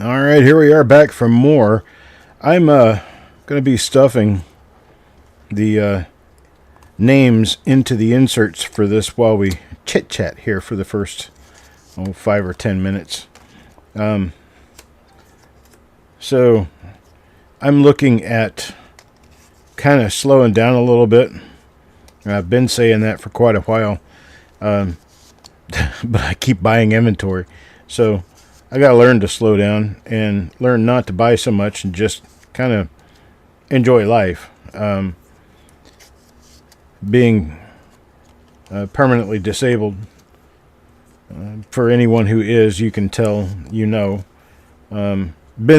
All right, here we are back for more. I'm going to be stuffing the names into the inserts for this while we chit chat here for the first 5 or 10 minutes. So I'm looking at kind of slowing down a little bit. I've been saying that for quite a while, but I keep buying inventory. So I got to learn to slow down and learn not to buy so much and just kind of enjoy life. Being permanently disabled, for anyone who is, you can tell, been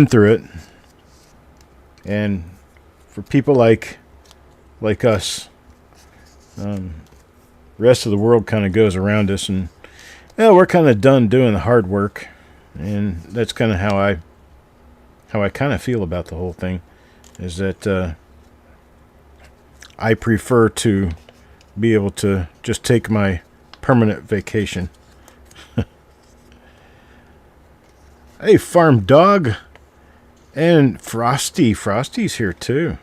through it. And for people like us, rest of the world kind of goes around us, and we're kind of done doing the hard work. And that's kind of how I kind of feel about the whole thing, is that I prefer to be able to just take my permanent vacation. Hey, Farm Dog, and Frosty's here too.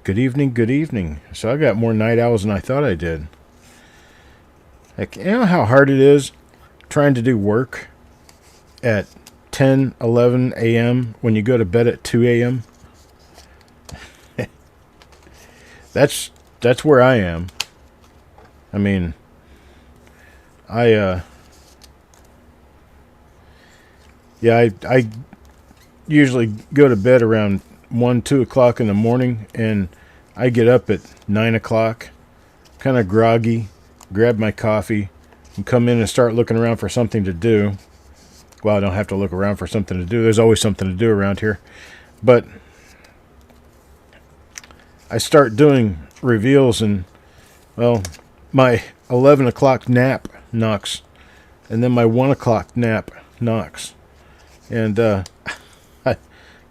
Good evening, good evening. So I got more night owls than I thought I did. Heck, you know how hard it is trying to do work at 10, 11 a.m. when you go to bed at 2 a.m.? That's where I am. I mean, I usually go to bed around 1, 2 o'clock in the morning, and I get up at 9 o'clock, kind of groggy, grab my coffee, and come in and start looking around for something to do. Well, I don't have to look around for something to do. There's always something to do around here. But I start doing reveals, and, well, my 11 o'clock nap knocks, and then my 1 o'clock nap knocks. And I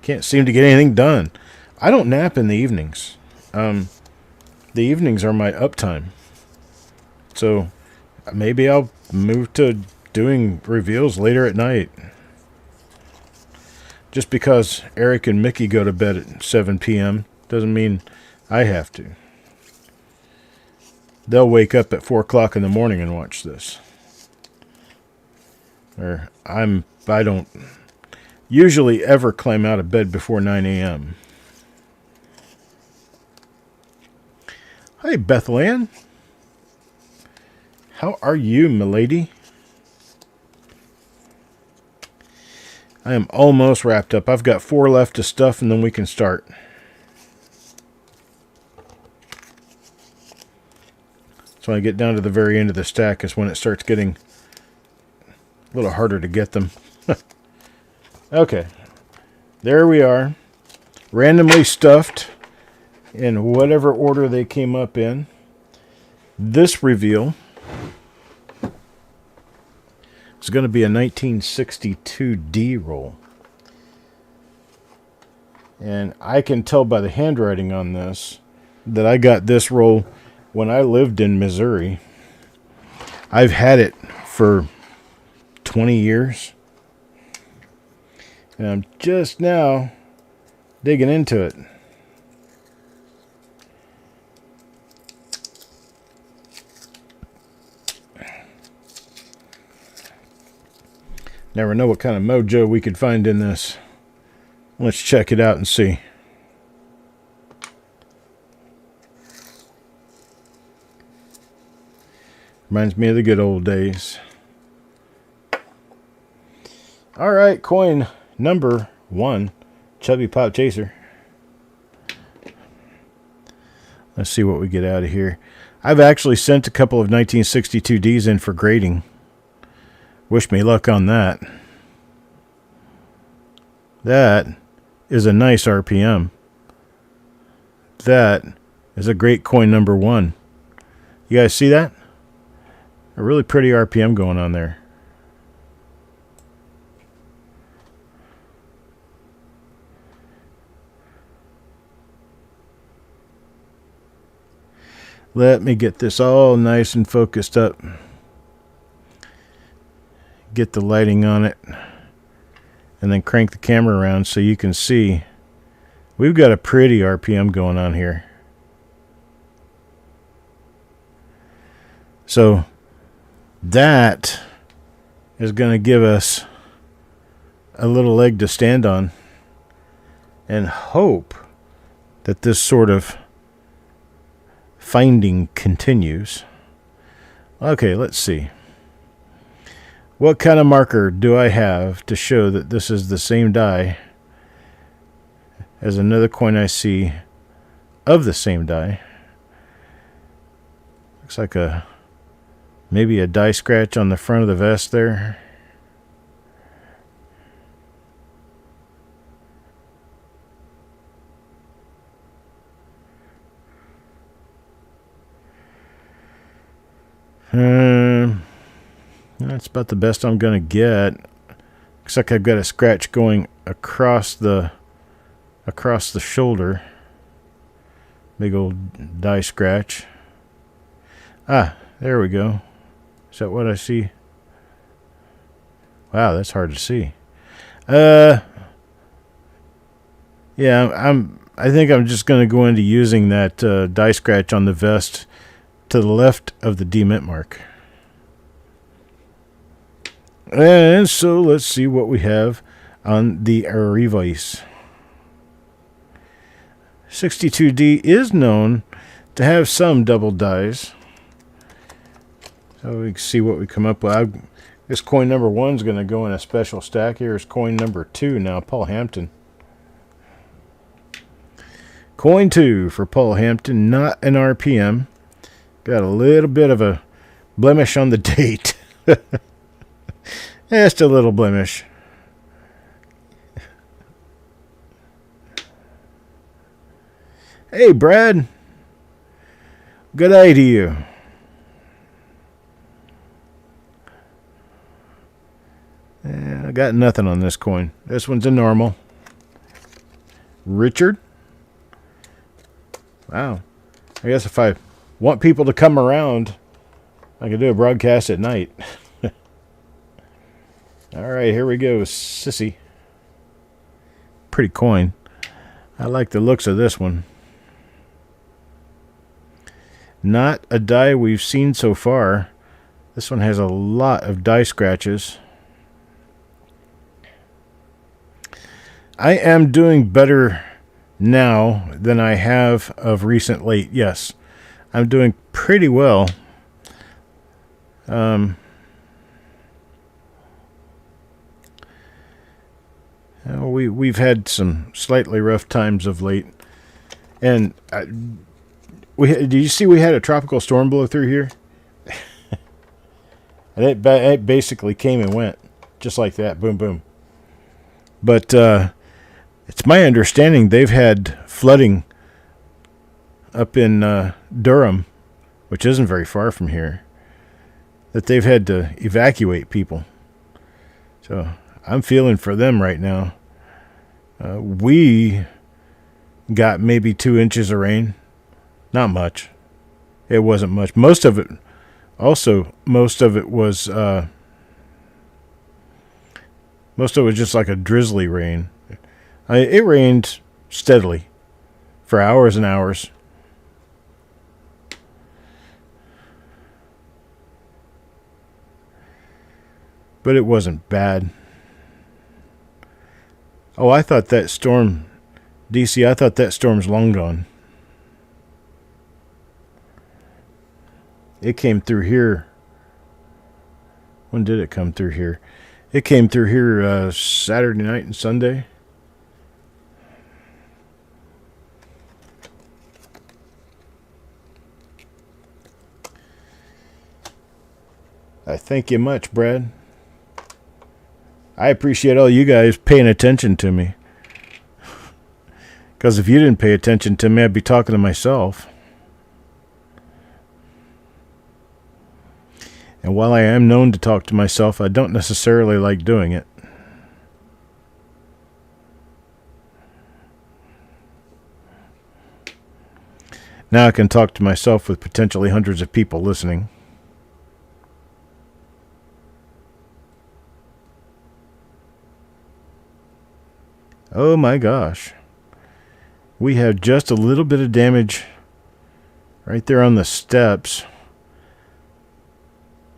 can't seem to get anything done. I don't nap in the evenings. The evenings are my uptime. So maybe I'll move to doing reveals later at night. Just because Eric and Mickey go to bed at 7 p.m. doesn't mean I have to. They'll wake up at 4 o'clock in the morning and watch this. Or I don't usually ever climb out of bed before 9 a.m. Hi, Bethlehem. How are you, milady? I am almost wrapped up. I've got 4 left to stuff, and then we can start. So when I get down to the very end of the stack is when it starts getting a little harder to get them. Okay. There we are. Randomly stuffed in whatever order they came up in. This reveal is going to be a 1962 D roll. And I can tell by the handwriting on this that I got this roll when I lived in Missouri. I've had it for 20 years. And I'm just now digging into it. Never know what kind of mojo we could find in this. Let's check it out and see. Reminds me of the good old days. All right, coin number 1, Chubby Pop Chaser. Let's see what we get out of here. I've actually sent a couple of 1962 Ds in for grading. Wish me luck on that. That is a nice RPM. That is a great coin number 1. You guys see that? A really pretty RPM going on there. Let me get this all nice and focused up. get the lighting on it and then crank the camera around so you can see. We've got a pretty RPM going on here. So that is going to give us a little leg to stand on and hope that this sort of finding continues. Okay, let's see. What kind of marker do I have to show that this is the same die as another coin I see of the same die? Looks like maybe a die scratch on the front of the vest there. That's about the best I'm going to get. Looks like I've got a scratch going across the shoulder. Big old die scratch. Ah, there we go. Is that what I see? Wow, that's hard to see. Yeah, I think I'm just going to go into using that die scratch on the vest to the left of the demint mark. And so let's see what we have on the Revice. 62D is known to have some double dies. So we can see what we come up with. This coin number 1 is going to go in a special stack. Here's coin number 2 now, Paul Hampton. Coin 2 for Paul Hampton, not an RPM. Got a little bit of a blemish on the date. Just a little blemish. Hey, Brad. Good eye to you. I got nothing on this coin. This one's a normal. Richard. Wow. I guess if I want people to come around, I could do a broadcast at night. All right, here we go. Sissy. Pretty coin. I like the looks of this one. Not a die we've seen so far. This one has a lot of die scratches. I am doing better now than I have of recent late. Yes, I'm doing pretty well. We've had some slightly rough times of late, and did you see we had a tropical storm blow through here? And it basically came and went just like that, boom, boom. But it's my understanding they've had flooding up in Durham, which isn't very far from here, that they've had to evacuate people. So I'm feeling for them right now. We got maybe 2 inches of rain. Not much. It wasn't much. Most of it was just like a drizzly rain. It rained steadily for hours and hours. But it wasn't bad. Oh, I thought that storm, DC, I thought that storm's long gone. It came through here. When did it come through here? It came through here Saturday night and Sunday. I thank you much, Brad. I appreciate all you guys paying attention to me. Because if you didn't pay attention to me, I'd be talking to myself. And while I am known to talk to myself, I don't necessarily like doing it. Now I can talk to myself with potentially hundreds of people listening. Oh my gosh. We have just a little bit of damage right there on the steps.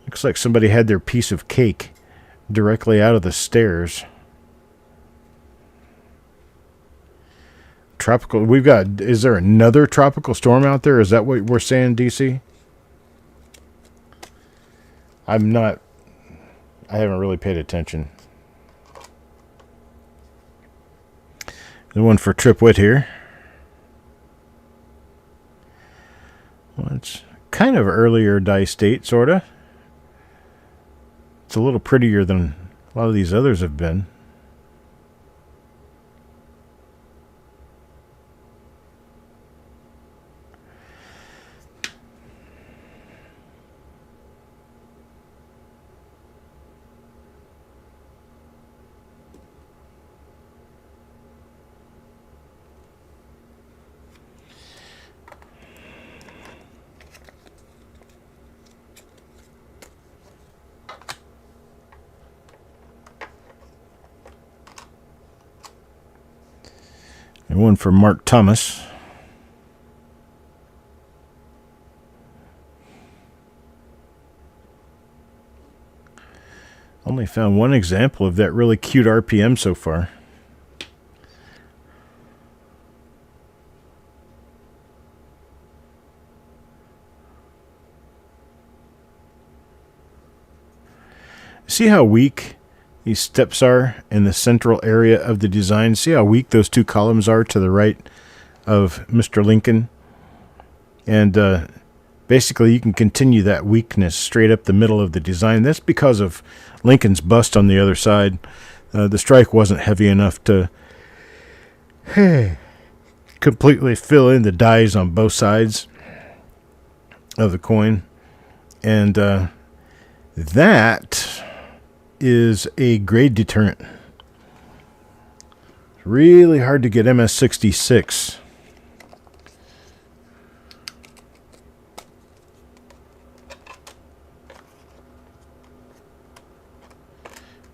Looks like somebody had their piece of cake directly out of the stairs. Tropical. We've got. Is there another tropical storm out there? Is that what we're saying, DC? I'm not. I haven't really paid attention. The one for Tripwit here. Well, it's kind of earlier dice date, sort of. It's a little prettier than a lot of these others have been. And one for Mark Thomas. Only found one example of that really cute RPM so far. See how weak these steps are in the central area of the design? See how weak those two columns are to the right of Mr. Lincoln? And basically you can continue that weakness straight up the middle of the design. That's because of Lincoln's bust on the other side. The strike wasn't heavy enough to completely fill in the dies on both sides of the coin. And that is a grade deterrent. It's really hard to get MS66.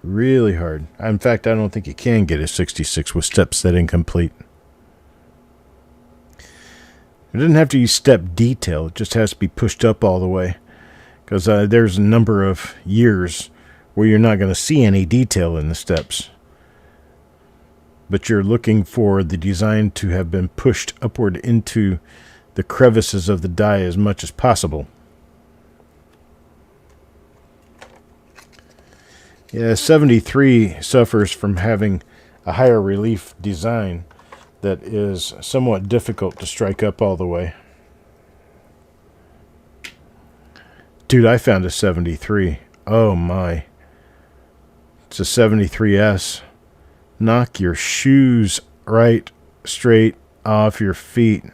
Really hard. In fact, I don't think you can get a 66 with step set incomplete. It doesn't have to use step detail. It just has to be pushed up all the way. Because there's a number of years where you're not going to see any detail in the steps. But you're looking for the design to have been pushed upward into the crevices of the die as much as possible. Yeah, 73 suffers from having a higher relief design that is somewhat difficult to strike up all the way. Dude, I found a 73. Oh my. It's a 73S. Knock your shoes right straight off your feet.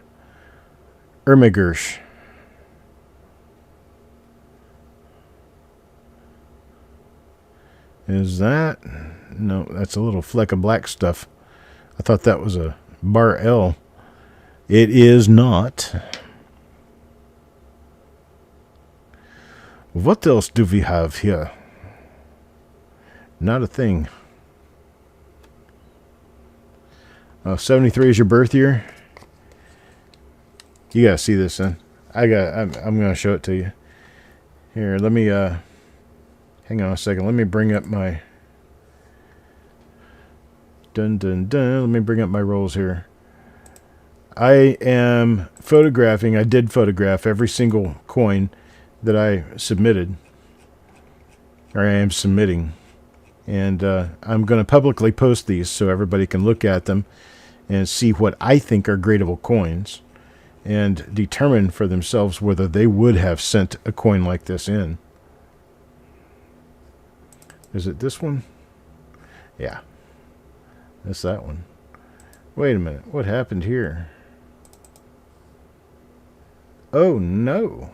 Ermigers. Is that? No, that's a little fleck of black stuff. I thought that was a bar L. It is not. What else do we have here? Not a thing. Oh, 73 is your birth year? You gotta see this, son. I'm gonna show it to you. Here, let me hang on a second. Let me bring up my let me bring up my rolls here. I am photographing. I did photograph every single coin that I submitted, or I am submitting, and I'm going to publicly post these so everybody can look at them and see what I think are gradable coins and determine for themselves whether they would have sent a coin like this in. Is it this one? Yeah. That's that one. Wait a minute. What happened here? Oh, no.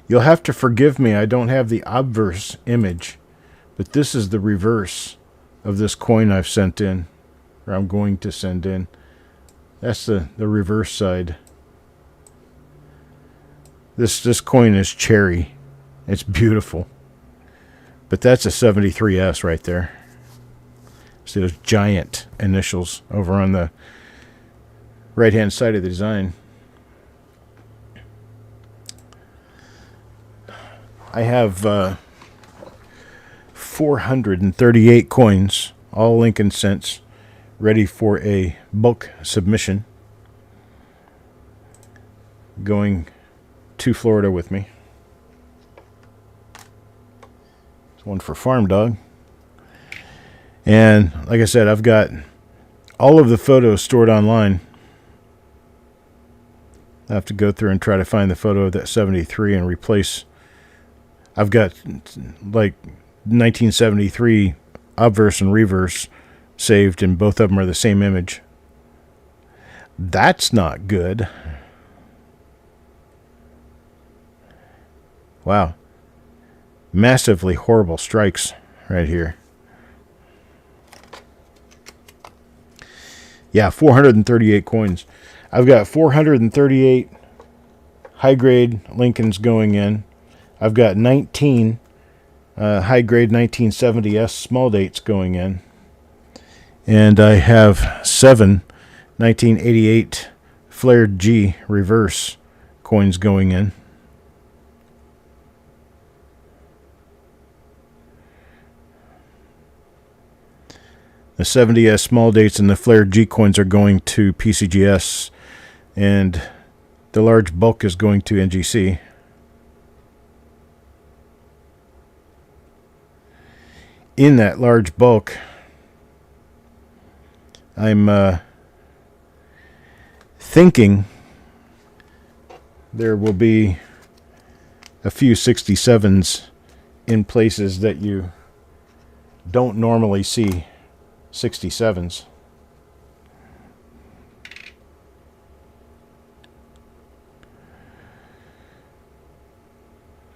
You'll have to forgive me. I don't have the obverse image, but this is the reverse of this coin I've sent in, or I'm going to send in. That's the reverse side. This coin is cherry. It's beautiful. But that's a 73S right there. See those giant initials over on the right-hand side of the design. I have 438 coins, all Lincoln cents, ready for a bulk submission, going to Florida with me. It's one for Farm Dog. And like I said, I've got all of the photos stored online. I have to go through and try to find the photo of that 73 and replace. I've got like 1973 obverse and reverse saved, and both of them are the same image. That's not good. Wow. Massively horrible strikes right here. Yeah, 438 coins. I've got 438 high-grade Lincolns going in. I've got 19 high-grade 1970S small dates going in. And I have 7 1988 flared G reverse coins going in. The 70S small dates and the flared G coins are going to PCGS, and the large bulk is going to NGC. In that large bulk, I'm thinking there will be a few 67s in places that you don't normally see 67s.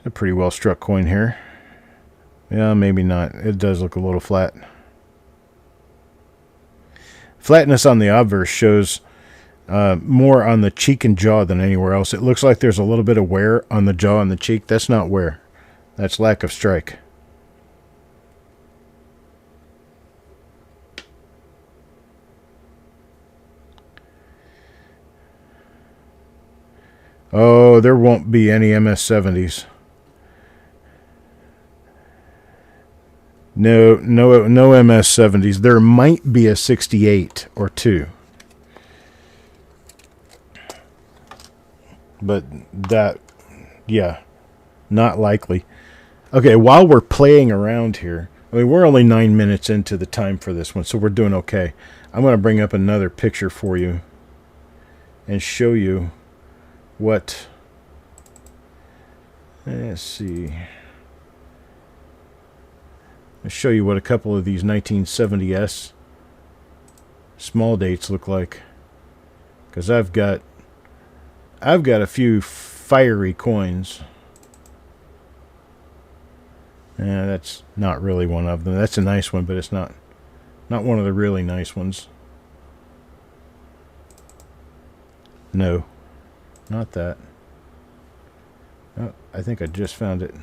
A pretty well struck coin here. Yeah, maybe not. It does look a little flat. Flatness on the obverse shows more on the cheek and jaw than anywhere else. It looks like there's a little bit of wear on the jaw and the cheek. That's not wear. That's lack of strike. Oh, there won't be any MS-70s. No MS-70s. There might be a 68 or 2. But that, yeah, not likely. Okay, while we're playing around here, I mean, we're only 9 minutes into the time for this one, so we're doing okay. I'm going to bring up another picture for you and show you what, let's see. I'll show you what a couple of these 1970S small dates look like, because I've got a few fiery coins. Yeah, that's not really one of them. That's a nice one, but it's not one of the really nice ones. No, not that. Oh, I think I just found it.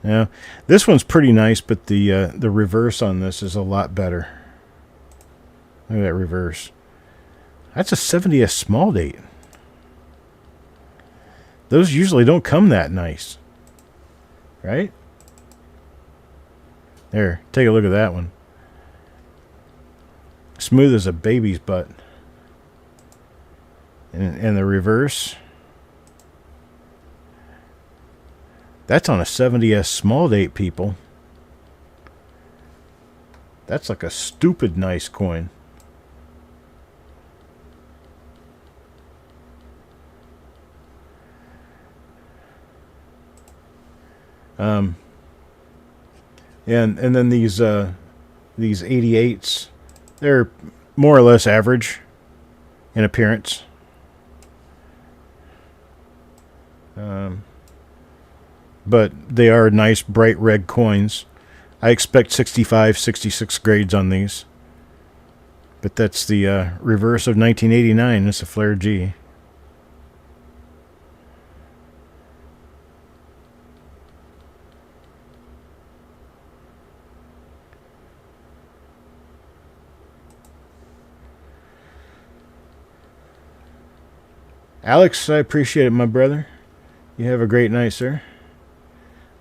Yeah, this one's pretty nice, but the reverse on this is a lot better. Look at that reverse. That's a 70S small date. Those usually don't come that nice, right? There, take a look at that one. Smooth as a baby's butt. And the reverse, that's on a 70S small date, people. That's like a stupid nice coin. And then these 88s, they're more or less average in appearance. But they are nice bright red coins. I expect 65, 66 grades on these. But that's the reverse of 1989. It's a Flare G. Alex, I appreciate it, my brother. You have a great night, sir.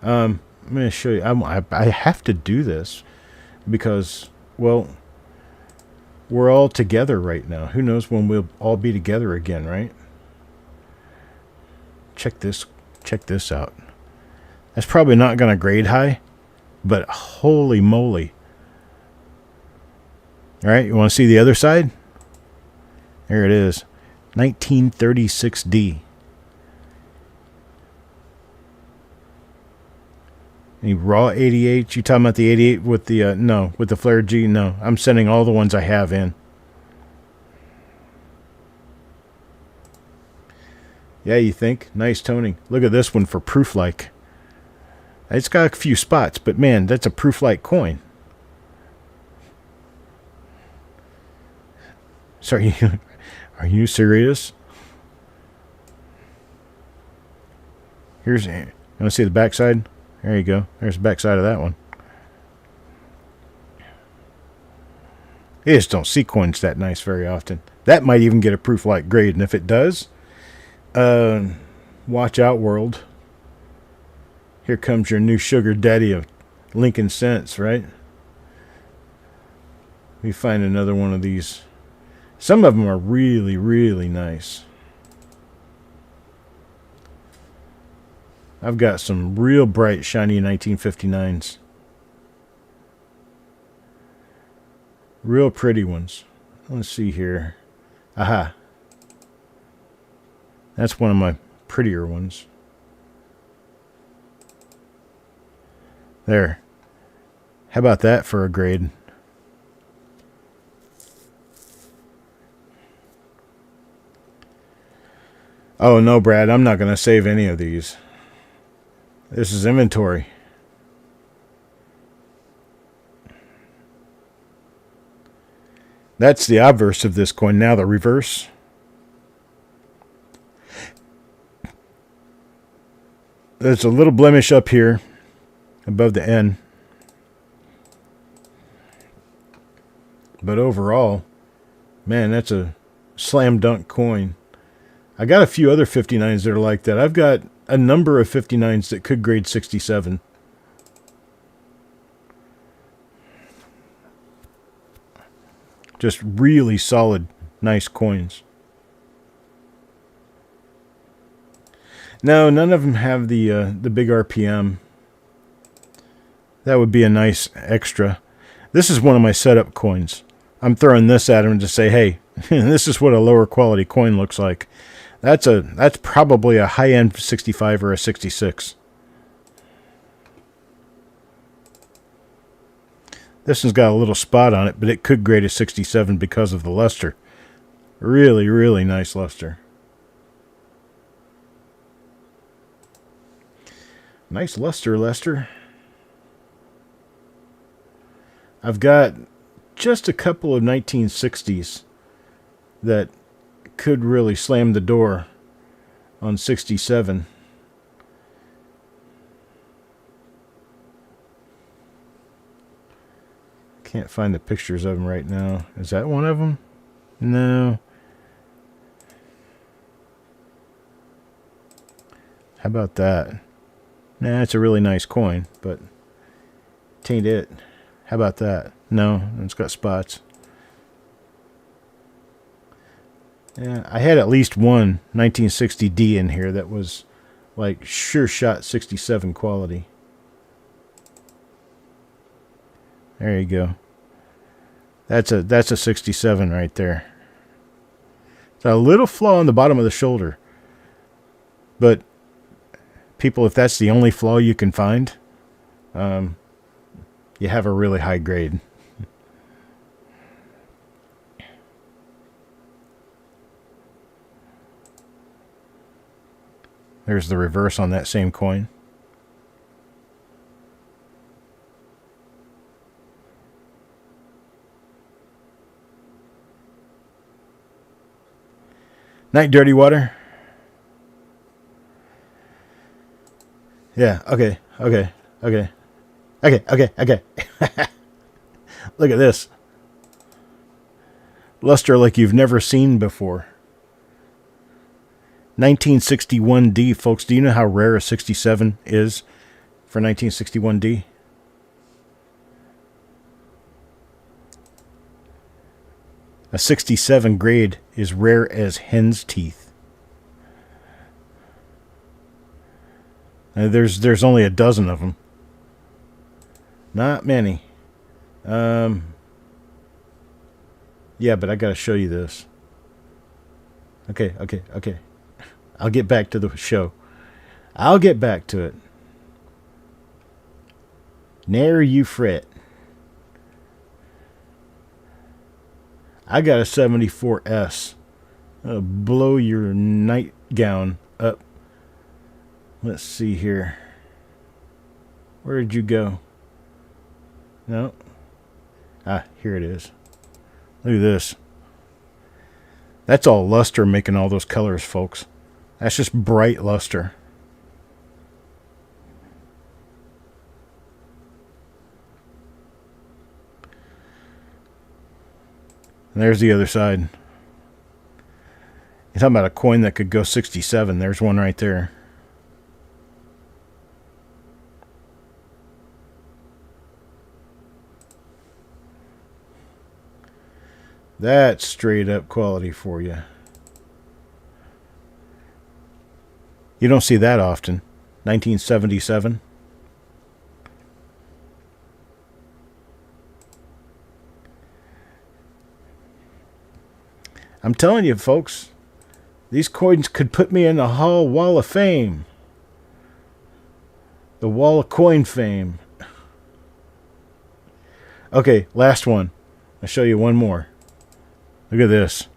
I'm going to show you. I have to do this because, well, we're all together right now. Who knows when we'll all be together again, right? Check this out. That's probably not going to grade high, but holy moly. All right, you want to see the other side? There it is. 1936D. Any raw 88? You talking about the 88 with the, no, with the Flare G? No, I'm sending all the ones I have in. Yeah, you think? Nice toning. Look at this one for proof-like. It's got a few spots, but man, that's a proof-like coin. Sorry, are you serious? Here's, you want to see the backside? There you go. There's the backside of that one. You just don't see coins that nice very often. That might even get a proof-like grade, and if it does, watch out, world. Here comes your new sugar daddy of Lincoln cents, right? Let me find another one of these. Some of them are really, really nice. I've got some real bright, shiny 1959s. Real pretty ones. Let's see here. Aha. That's one of my prettier ones. There. How about that for a grade? Oh, no, Brad. I'm not going to save any of these. This is inventory. That's the obverse of this coin. Now the reverse. There's a little blemish up here above the N. But overall, man, that's a slam dunk coin. I got a few other 59s that are like that. I've got a number of 59s that could grade 67. Just really solid, nice coins. No, none of them have the big RPM. That would be a nice extra. This is one of my setup coins. I'm throwing this at him to say, hey, this is what a lower quality coin looks like. That's probably a high-end 65 or a 66. This one's got a little spot on it, but it could grade a 67 because of the luster. Really, really nice luster. Nice luster, Lester. I've got just a couple of 1960s that could really slam the door on 67. Can't find the pictures of them right now. Is that one of them? No. How about that? Nah, it's a really nice coin, but tain't it. How about that? No, it's got spots. Yeah, I had at least one 1960D in here that was like sure shot 67 quality. There you go. That's a 67 right there. It's a little flaw on the bottom of the shoulder. But people, if that's the only flaw you can find, you have a really high grade. There's the reverse on that same coin. Night, Dirty Water. Yeah, okay. Look at this. Luster like you've never seen before. 1961D, folks. Do you know how rare a 67 is for 1961D? A 67 grade is rare as hen's teeth. There's only a dozen of them. Not many. Yeah, but I gotta show you this. Okay. I'll get back to the show. I'll get back to it. Ne'er you fret. I got a 74S. Blow your nightgown up. Let's see here. Where did you go? No. Ah, here it is. Look at this. That's all luster making all those colors, folks. That's just bright luster. And there's the other side. You're talking about a coin that could go 67. There's one right there. That's straight up quality for you. You don't see that often. 1977. I'm telling you, folks, these coins could put me in the Wall of Fame. The Wall of Coin Fame. Okay, last one. I'll show you one more. Look at this.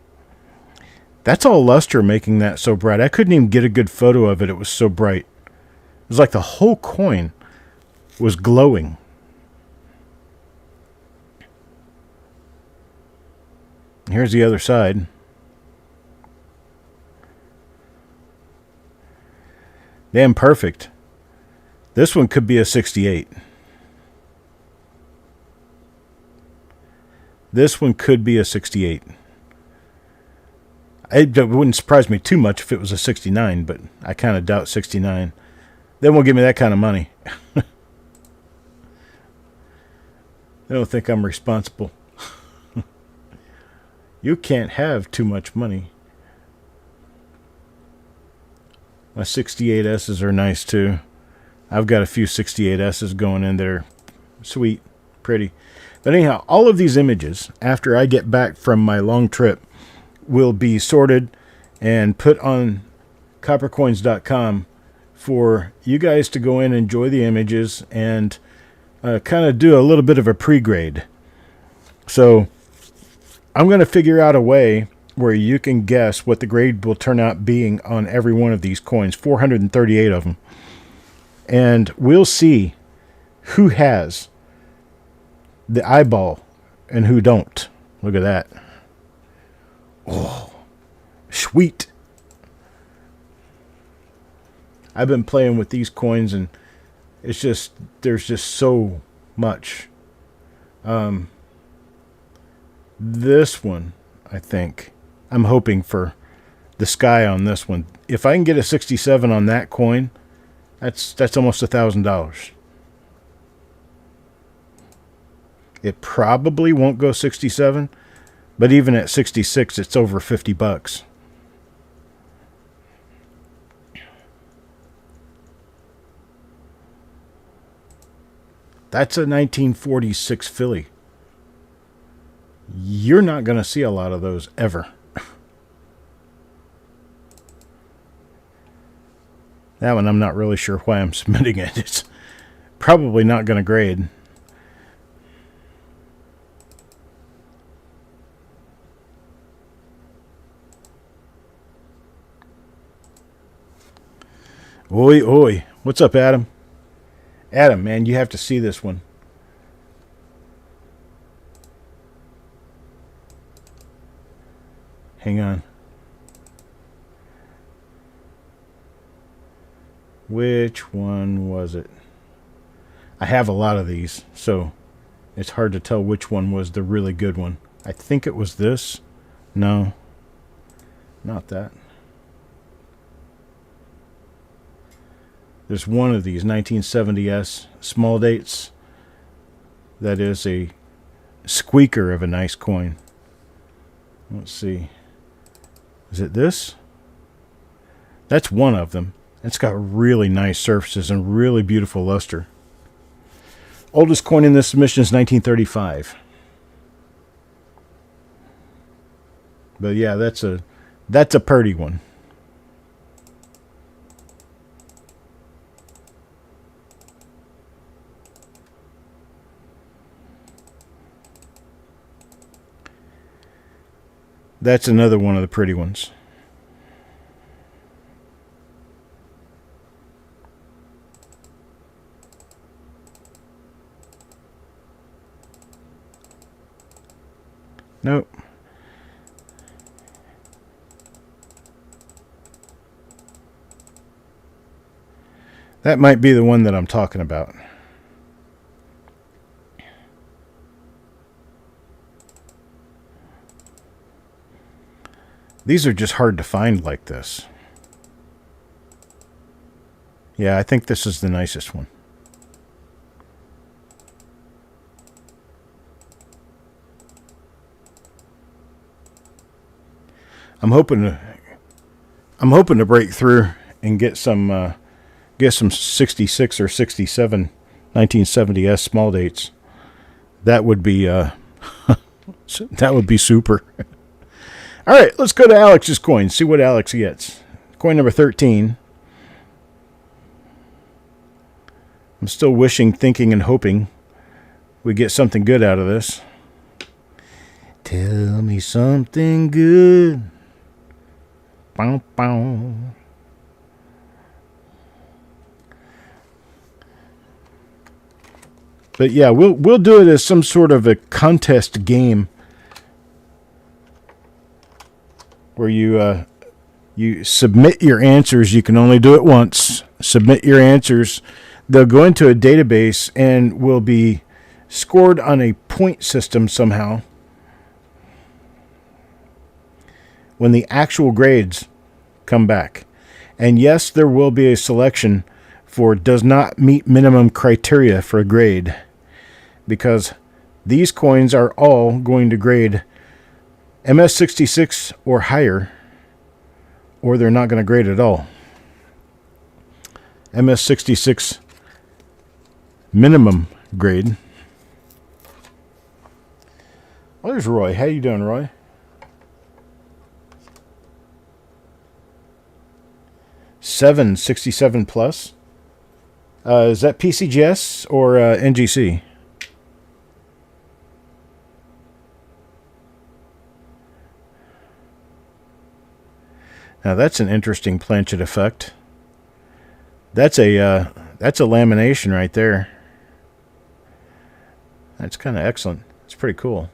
That's all luster making that so bright. I couldn't even get a good photo of it. It was so bright. It was like the whole coin was glowing. Here's the other side. Damn perfect. This one could be a 68. This one could be a 68. It wouldn't surprise me too much if it was a 69, but I kind of doubt 69. They won't give me that kind of money. They don't think I'm responsible. You can't have too much money. My 68S's are nice too. I've got a few 68S's going in there. Sweet, pretty. But anyhow, all of these images, after I get back from my long trip, will be sorted and put on coppercoins.com for you guys to go in and enjoy the images and kind of do a little bit of a pre-grade. So I'm going to figure out a way where you can guess what the grade will turn out being on every one of these coins, 438 of them. And we'll see who has the eyeball and who don't. Look at that. Oh, sweet. I've been playing with these coins and it's just, there's just so much. This one, I think, I'm hoping for the sky on this one. If I can get a 67 on that coin, that's almost $1,000. It probably won't go 67, but even at 66, it's over $50. That's a 1946 Philly. You're not going to see a lot of those ever. That one, I'm not really sure why I'm submitting it. It's probably not going to grade. Oi, oi. What's up, Adam? Adam, man, you have to see this one. Hang on. Which one was it? I have a lot of these, so it's hard to tell which one was the really good one. I think it was this. No, not that. There's one of these 1970s small dates that is a squeaker of a nice coin. Let's see. Is it this? That's one of them. It's got really nice surfaces and really beautiful luster. Oldest coin in this submission is 1935. But yeah, that's a pretty one. That's another one of the pretty ones. Nope. That might be the one that I'm talking about. These are just hard to find like this. Yeah, I think this is the nicest one. I'm hoping to break through and get some 66 or 67 1970s small dates. That would be that would be super. All right, let's go to Alex's coin. See what Alex gets. Coin number 13. I'm still wishing, thinking, and hoping we get something good out of this. Tell me something good. Bow, bow. But yeah, we'll do it as some sort of a contest game where you submit your answers. You can only do it once. Submit your answers. They'll go into a database and will be scored on a point system somehow. When the actual grades come back. And yes, there will be a selection for does not meet minimum criteria for a grade, because these coins are all going to grade MS66 or higher, or they're not going to grade at all. MS66 minimum grade. Well, there's Roy. How you doing, Roy? $767 plus. Is that PCGS or NGC? Now that's an interesting planchet effect. That's a lamination right there. That's kind of excellent. It's pretty cool.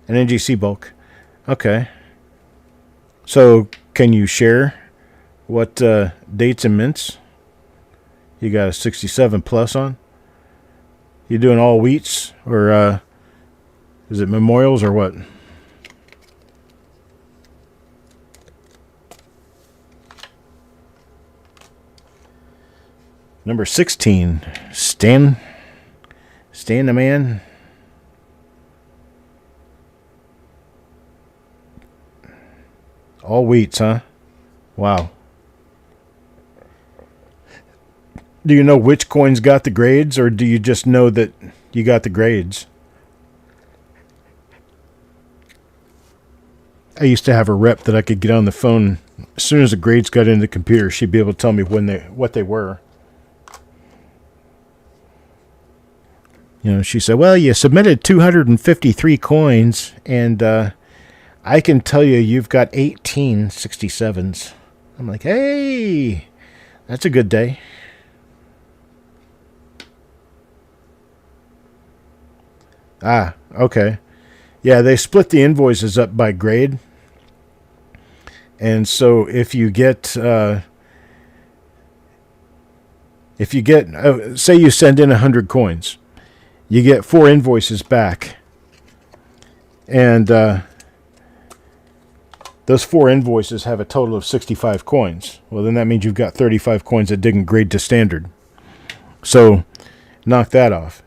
An NGC bulk. Okay. So can you share what dates and mints you got a 67 plus on? You doing all wheats, or is it memorials or what? Number 16, Stan the Man. All wheats, huh? Wow. Do you know which coins got the grades, or do you just know that you got the grades? I used to have a rep that I could get on the phone. As soon as the grades got into the computer, she'd be able to tell me what they were. You know, she said, well, you submitted 253 coins, and I can tell you you've got 18 67s. I'm like, hey, that's a good day. Ah, okay. Yeah, they split the invoices up by grade. And so if you get, say you send in 100 coins, you get 4 invoices back. And those 4 invoices have a total of 65 coins. Well, then that means you've got 35 coins that didn't grade to standard. So knock that off.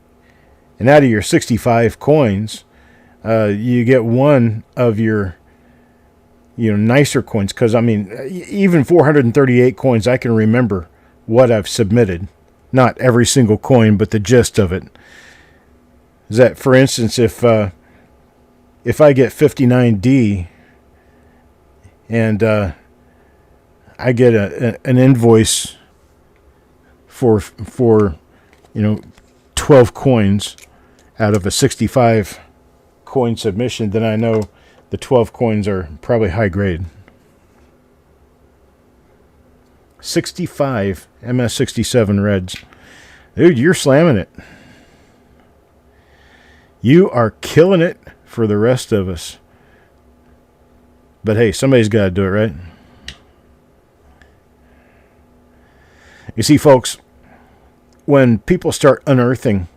And out of your 65 coins, you get one of your nicer coins. Because, I mean, even 438 coins, I can remember what I've submitted. Not every single coin, but the gist of it. Is that, for instance, if I get 59D and I get an invoice for 12 coins out of a 65 coin submission, then I know the 12 coins are probably high grade. 65 MS67 Reds. Dude, you're slamming it. You are killing it for the rest of us. But hey, somebody's got to do it, right? You see, folks, when people start unearthing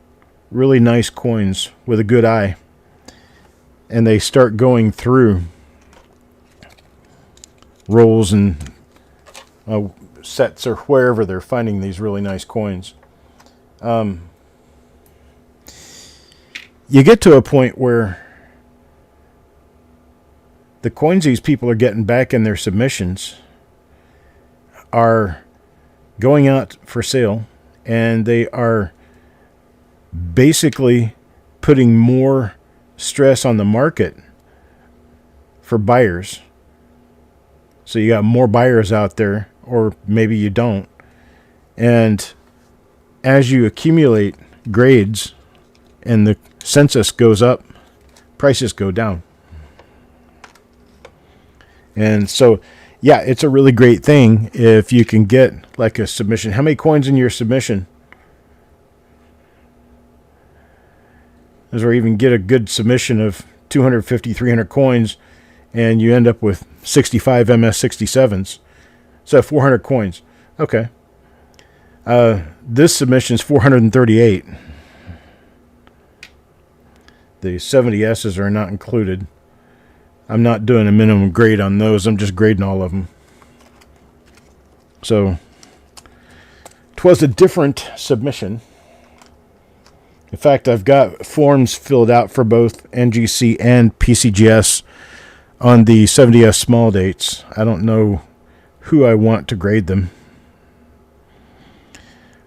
really nice coins with a good eye, and they start going through rolls and sets or wherever they're finding these really nice coins, you get to a point where the coins these people are getting back in their submissions are going out for sale, and they are basically putting more stress on the market for buyers. So you got more buyers out there, or maybe you don't. And as you accumulate grades and the census goes up, prices go down. And so, yeah, it's a really great thing if you can get like a submission. How many coins in your submission? Is where you even get a good submission of 250, 300 coins, and you end up with 65 MS67s. So 400 coins. Okay. This submission is 438. The 70S's are not included. I'm not doing a minimum grade on those. I'm just grading all of them. So, 'twas a different submission. In fact, I've got forms filled out for both NGC and PCGS on the 70S small dates. I don't know who I want to grade them.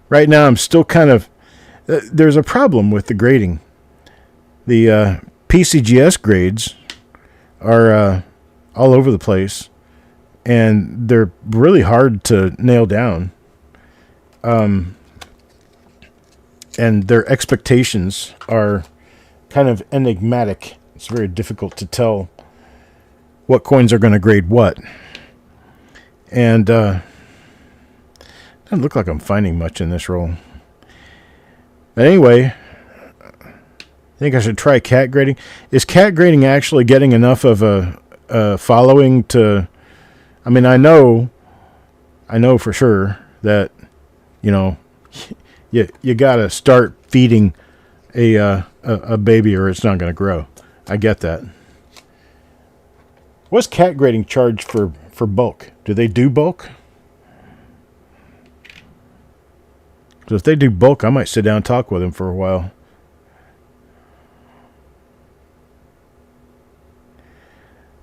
Right now, I'm still kind of... there's a problem with the grading. The PCGS grades are all over the place, and they're really hard to nail down. And their expectations are kind of enigmatic. It's very difficult to tell what coins are going to grade what. And doesn't look like I'm finding much in this roll. But anyway, I think I should try cat grading. Is cat grading actually getting enough of a following to... I mean, I know for sure that, you got to start feeding a baby or it's not going to grow. I get that. What's cat grading charge for bulk? Do they do bulk? So if they do bulk, I might sit down and talk with them for a while.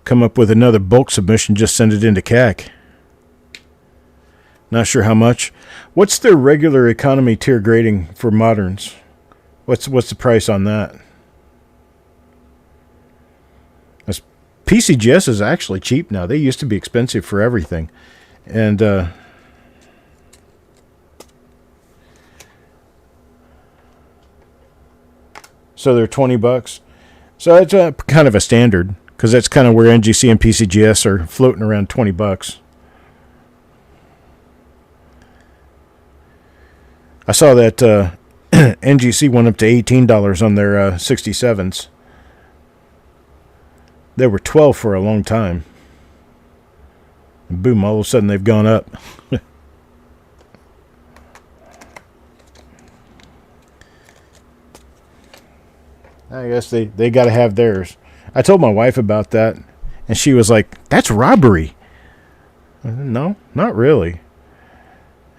Come up with another bulk submission, just send it into CAC. Not sure how much. What's their regular economy tier grading for moderns? What's the price on that? PCGS is actually cheap now. They used to be expensive for everything. And so they're $20. So that's kind of a standard, because that's kind of where NGC and PCGS are floating around $20. I saw that NGC went up to $18 on their 67s. They were $12 for a long time. And boom, all of a sudden they've gone up. I guess they got to have theirs. I told my wife about that, And she was like, "That's robbery." I said, "No, not really."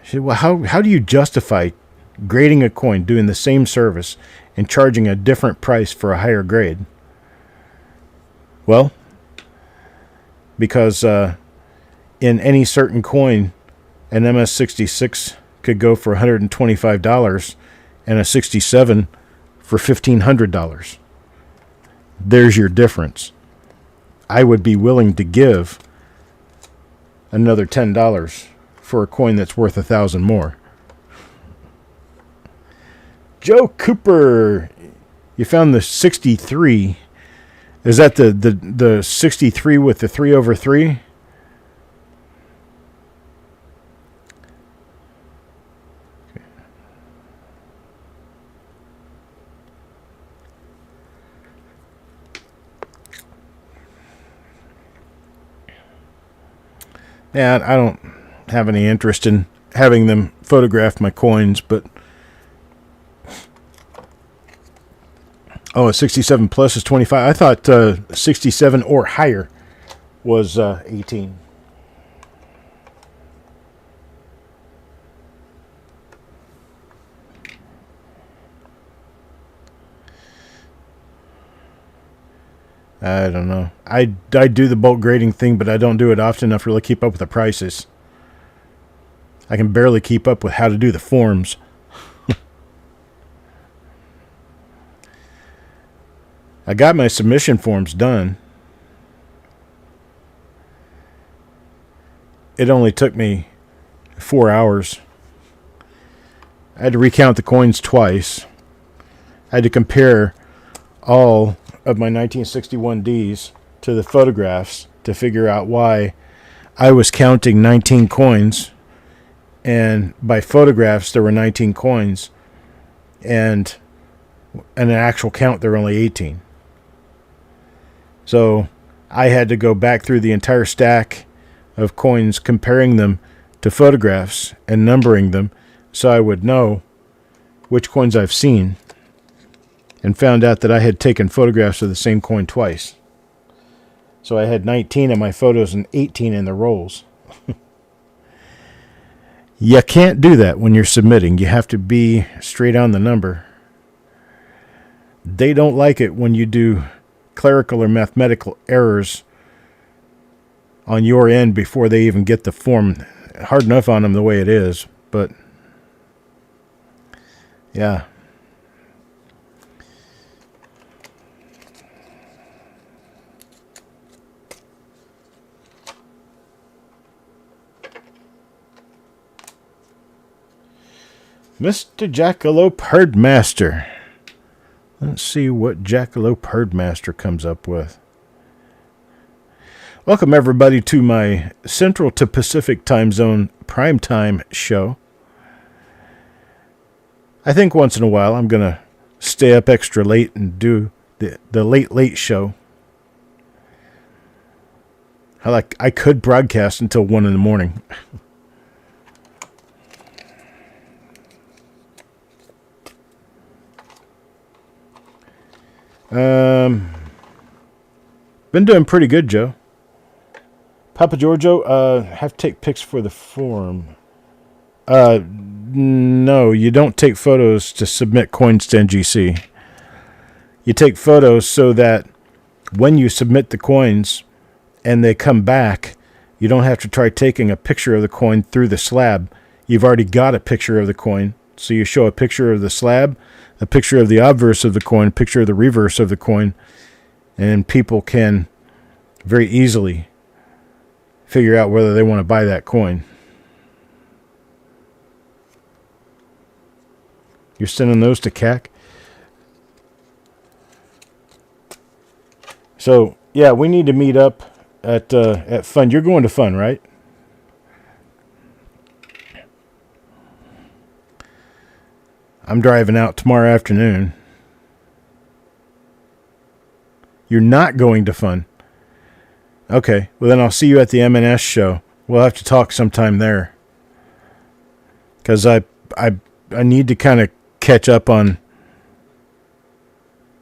She said, "Well, how do you justify grading a coin, doing the same service, and charging a different price for a higher grade?" Well, because in any certain coin, an MS-66 could go for $125 and a 67 for $1,500. There's your difference. I would be willing to give another $10 for a coin that's worth $1,000 more. Joe Cooper, you found the 63. Is that the 63 with the 3/3? Yeah, I don't have any interest in having them photograph my coins, but a 67 plus is 25. I thought 67 or higher was 18. I don't know. I do the bulk grading thing, but I don't do it often enough to really keep up with the prices. I can barely keep up with how to do the forms. I got my submission forms done. It only took me 4 hours. I had to recount the coins twice. I had to compare all of my 1961 Ds to the photographs to figure out why I was counting 19 coins, and by photographs there were 19 coins, and in an actual count there were only 18. So I had to go back through the entire stack of coins, comparing them to photographs and numbering them so I would know which coins I've seen, and found out that I had taken photographs of the same coin twice. So I had 19 in my photos and 18 in the rolls. You can't do that when you're submitting. You have to be straight on the number. They don't like it when you do clerical or mathematical errors on your end before they even get the form. Hard enough on them the way it is, but yeah. Mr. Jackalope Herdmaster. Let's see what Jackalope Herdmaster comes up with. Welcome, everybody, to my Central to Pacific Time Zone primetime show. I think once in a while I'm going to stay up extra late and do the late show. I could broadcast until 1 in the morning. Been doing pretty good, Joe. Papa Giorgio, have to take pics for the forum. No, you don't take photos to submit coins to NGC. You take photos so that when you submit the coins and they come back, you don't have to try taking a picture of the coin through the slab. You've already got a picture of the coin. So you show a picture of the slab, a picture of the obverse of the coin, a picture of the reverse of the coin, and people can very easily figure out whether they want to buy that coin. You're sending those to CAC? So, yeah, we need to meet up at Fun. You're going to Fun, right? I'm driving out tomorrow afternoon. You're not going to Fun. Okay, well then I'll see you at the M&S show. We'll have to talk sometime there. Because I need to kind of catch up on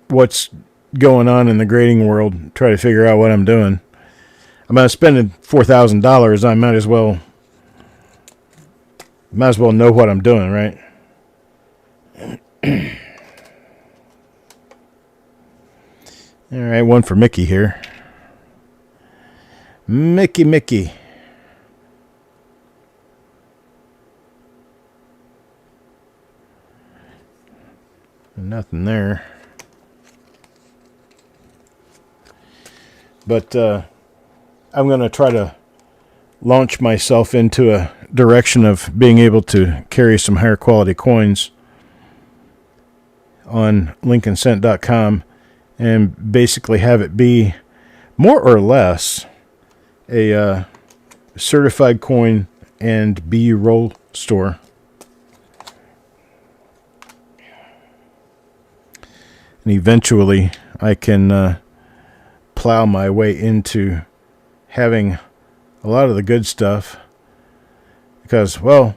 what's going on in the grading world. Try to figure out what I'm doing. I'm spending $4,000. I might as well know what I'm doing, right? All right, one for Mickey here. Mickey. Nothing there. But I'm going to try to launch myself into a direction of being able to carry some higher quality coins on lincolncent.com and basically have it be more or less a certified coin and BU roll store. And eventually I can plow my way into having a lot of the good stuff, because, well,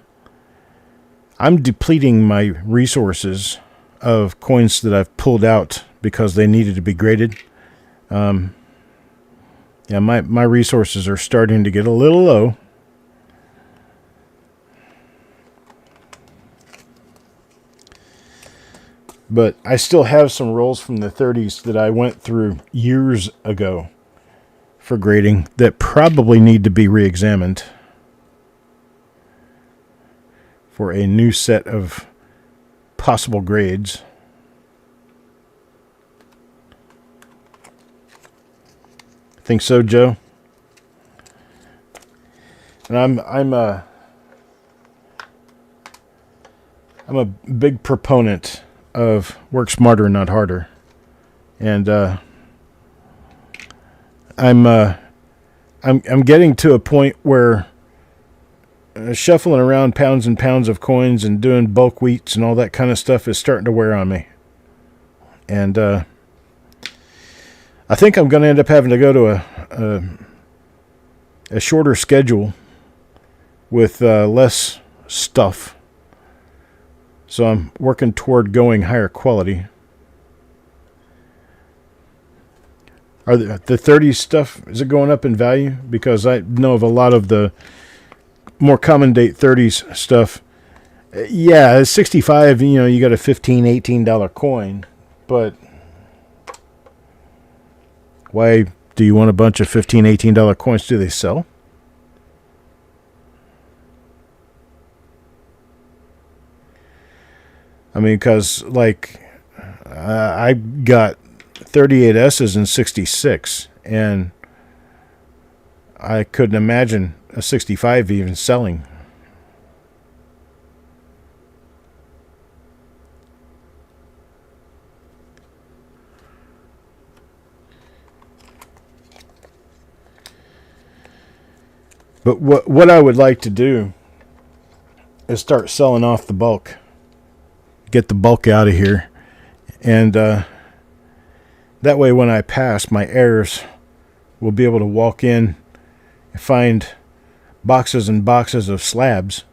I'm depleting my resources of coins that I've pulled out because they needed to be graded. My resources are starting to get a little low. But I still have some rolls from the 30s that I went through years ago for grading that probably need to be re-examined for a new set of possible grades. Think so, Joe? And I'm a big proponent of work smarter, not harder. And I'm getting to a point where shuffling around pounds and pounds of coins and doing bulk wheats and all that kind of stuff is starting to wear on me. And I think I'm going to end up having to go to a shorter schedule with less stuff. So I'm working toward going higher quality. Are the 30s stuff, is it going up in value? Because I know of a lot of the more common date 30s stuff. Yeah, 65, you got a $15, $18 coin. But why do you want a bunch of $15, $18 coins? Do they sell? I mean, because, I got 38S's in 66, and I couldn't imagine a 65 even selling. But what I would like to do is start selling off the bulk. Get the bulk out of here. And that way when I pass, my heirs will be able to walk in and find boxes and boxes of slabs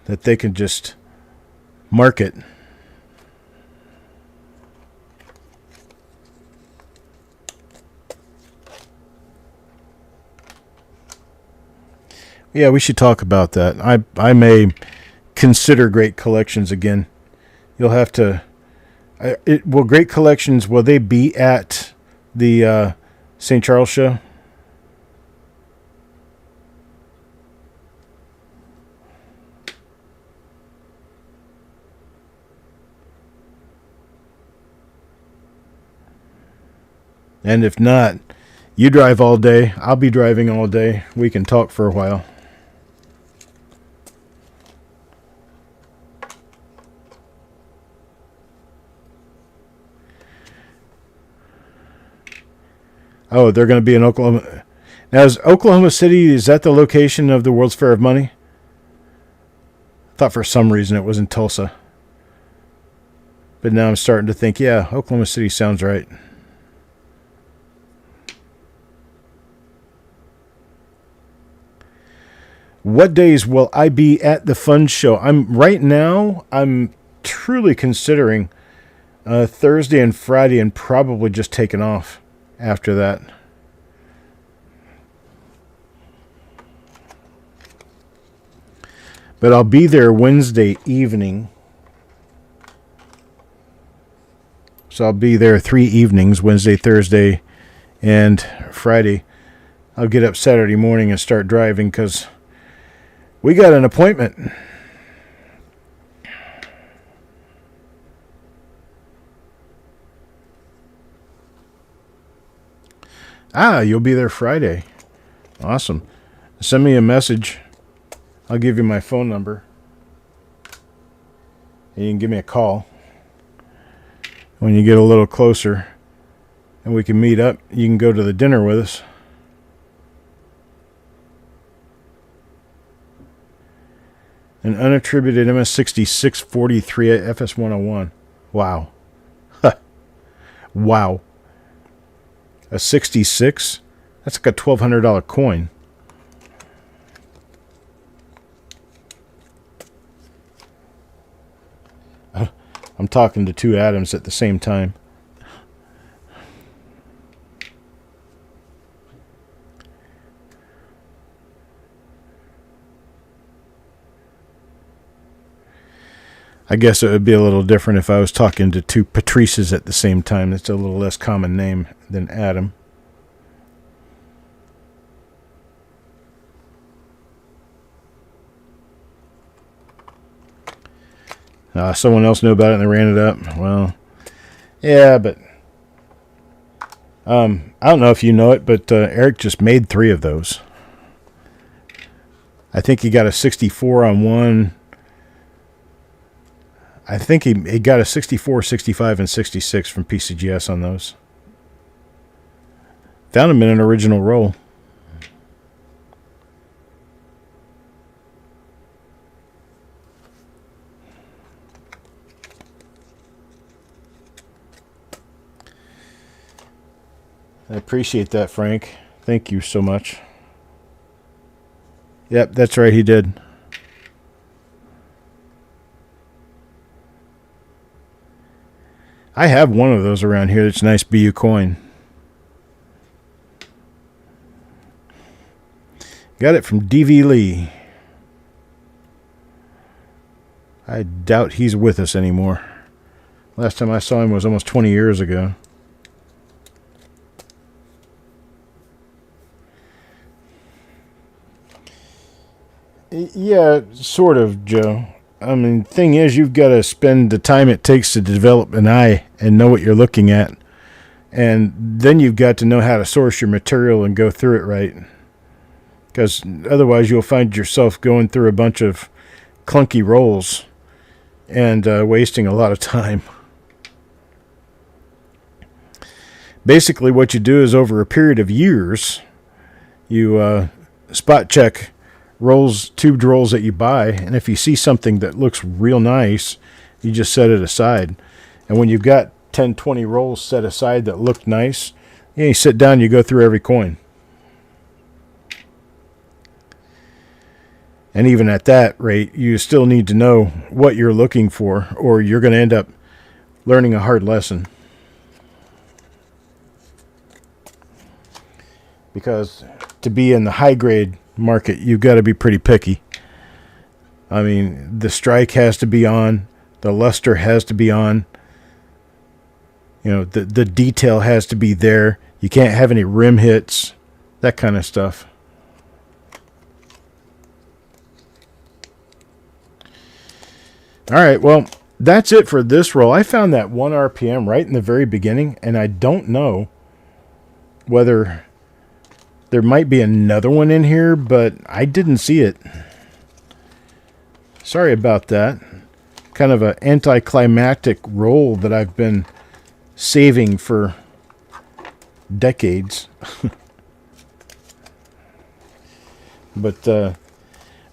that they can just market. Yeah, we should talk about that. I may consider great collections again. You'll have to... will great collections, will they be at the St. Charles show? And if not, you drive all day. I'll be driving all day. We can talk for a while. Oh, they're going to be in Oklahoma. Now, is Oklahoma City, is that the location of the World's Fair of Money? I thought for some reason it was in Tulsa. But now I'm starting to think, yeah, Oklahoma City sounds right. What days will I be at the fun show? I'm truly considering Thursday and Friday, and probably just taking off after that. But I'll be there Wednesday evening. So I'll be there 3 evenings, Wednesday, Thursday, and Friday. I'll get up Saturday morning and start driving because we got an appointment. You'll be there Friday. Awesome. Send me a message. I'll give you my phone number. And you can give me a call when you get a little closer. And we can meet up. You can go to the dinner with us. An unattributed MS6643 FS101. Wow. Wow. A 66? That's like a $1,200 coin. I'm talking to two Adams at the same time. I guess it would be a little different if I was talking to two Patrices at the same time. It's a little less common name than Adam. Someone else knew about it and they ran it up. Well, yeah, but I don't know if you know it, but Eric just made 3 of those. I think he got a 64 on one. I think he got a 64, 65, and 66 from PCGS on those. Found him in an original roll. I appreciate that, Frank. Thank you so much. Yep, that's right, he did. I have one of those around here. It's a nice BU coin. Got it from DV Lee. I doubt he's with us anymore. Last time I saw him was almost 20 years ago. Yeah, sort of, Joe. I mean, thing is, you've got to spend the time it takes to develop an eye and know what you're looking at. And then you've got to know how to source your material and go through it right. Because otherwise you'll find yourself going through a bunch of clunky rolls and wasting a lot of time. Basically, what you do is over a period of years, you spot check tubed rolls that you buy, and if you see something that looks real nice, you just set it aside. And when you've got 10, 20 rolls set aside that look nice, you sit down, you go through every coin. And even at that rate, you still need to know what you're looking for, or you're going to end up learning a hard lesson. Because to be in the high grade market, you've got to be pretty picky. I mean, the strike has to be on, the luster has to be on, you know, the detail has to be there. You can't have any rim hits, that kind of stuff. All right, well, that's it for this roll. I found that 1 RPM right in the very beginning, and I don't know whether there might be another one in here, but I didn't see it. Sorry about that. Kind of an anticlimactic roll that I've been saving for decades. But, all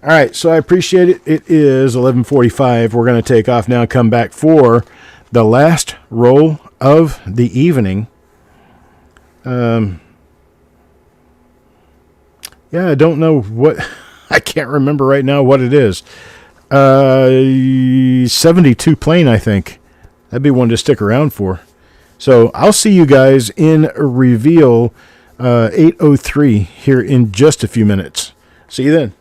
right, so I appreciate it. It is 11:45. We're going to take off now and come back for the last roll of the evening. Yeah, I don't know what... I can't remember right now what it is. 72 plane, I think. That'd be one to stick around for. So I'll see you guys in reveal 803 here in just a few minutes. See you then.